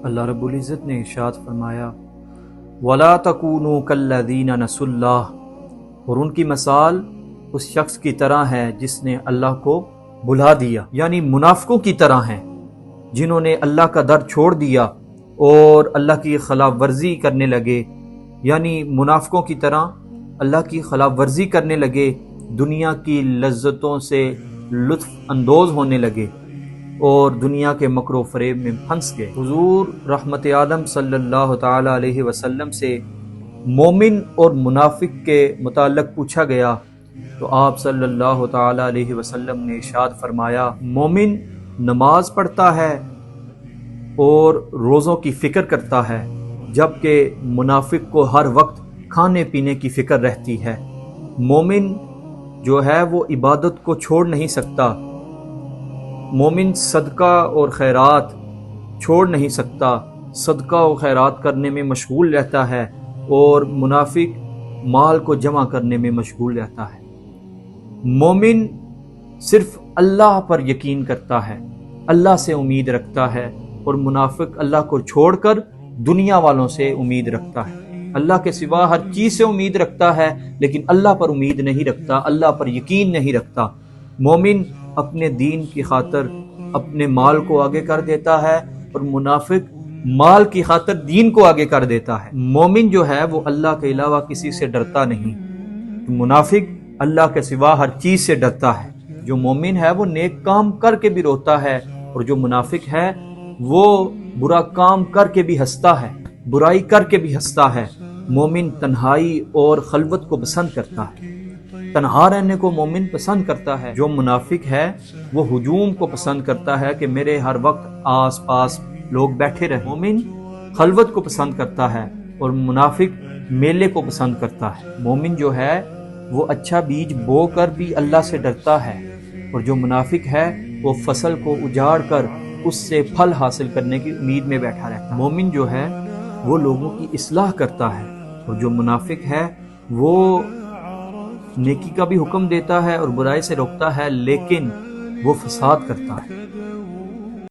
اللہ رب العزت نے ارشاد فرمایا وَلَا تَكُونُوا كَالَّذِينَ نَسُوا اللَّهَ، اور ان کی مثال اس شخص کی طرح ہے جس نے اللہ کو بھلا دیا، یعنی منافقوں کی طرح ہیں جنہوں نے اللہ کا در چھوڑ دیا اور اللہ کی خلاف ورزی کرنے لگے، یعنی منافقوں کی طرح اللہ کی خلاف ورزی کرنے لگے، دنیا کی لذتوں سے لطف اندوز ہونے لگے اور دنیا کے مکر و فریب میں پھنس گئے۔ حضور رحمت آدم صلی اللہ تعالی علیہ وسلم سے مومن اور منافق کے متعلق پوچھا گیا تو آپ صلی اللہ تعالی علیہ وسلم نے ارشاد فرمایا مومن نماز پڑھتا ہے اور روزوں کی فکر کرتا ہے، جبکہ منافق کو ہر وقت کھانے پینے کی فکر رہتی ہے۔ مومن جو ہے وہ عبادت کو چھوڑ نہیں سکتا، مومن صدقہ اور خیرات چھوڑ نہیں سکتا، صدقہ و خیرات کرنے میں مشغول رہتا ہے، اور منافق مال کو جمع کرنے میں مشغول رہتا ہے۔ مومن صرف اللہ پر یقین کرتا ہے، اللہ سے امید رکھتا ہے، اور منافق اللہ کو چھوڑ کر دنیا والوں سے امید رکھتا ہے، اللہ کے سوا ہر چیز سے امید رکھتا ہے لیکن اللہ پر امید نہیں رکھتا، اللہ پر یقین نہیں رکھتا۔ مومن اپنے دین کی خاطر اپنے مال کو آگے کر دیتا ہے اور منافق مال کی خاطر دین کو آگے کر دیتا ہے۔ مومن جو ہے وہ اللہ کے علاوہ کسی سے ڈرتا نہیں، منافق اللہ کے سوا ہر چیز سے ڈرتا ہے۔ جو مومن ہے وہ نیک کام کر کے بھی روتا ہے، اور جو منافق ہے وہ برا کام کر کے بھی ہنستا ہے، برائی کر کے بھی ہنستا ہے۔ مومن تنہائی اور خلوت کو پسند کرتا ہے، تنہا رہنے کو مومن پسند کرتا ہے۔ جو منافق ہے وہ ہجوم کو پسند کرتا ہے کہ میرے ہر وقت آس پاس لوگ بیٹھے رہیں۔ مومن خلوت کو پسند کرتا ہے اور منافق میلے کو پسند کرتا ہے۔ مومن جو ہے وہ اچھا بیج بو کر بھی اللہ سے ڈرتا ہے، اور جو منافق ہے وہ فصل کو اجاڑ کر اس سے پھل حاصل کرنے کی امید میں بیٹھا رہتا ہے۔ مومن جو ہے وہ لوگوں کی اصلاح کرتا ہے، اور جو منافق ہے وہ نیکی کا بھی حکم دیتا ہے اور برائی سے روکتا ہے لیکن وہ فساد کرتا ہے۔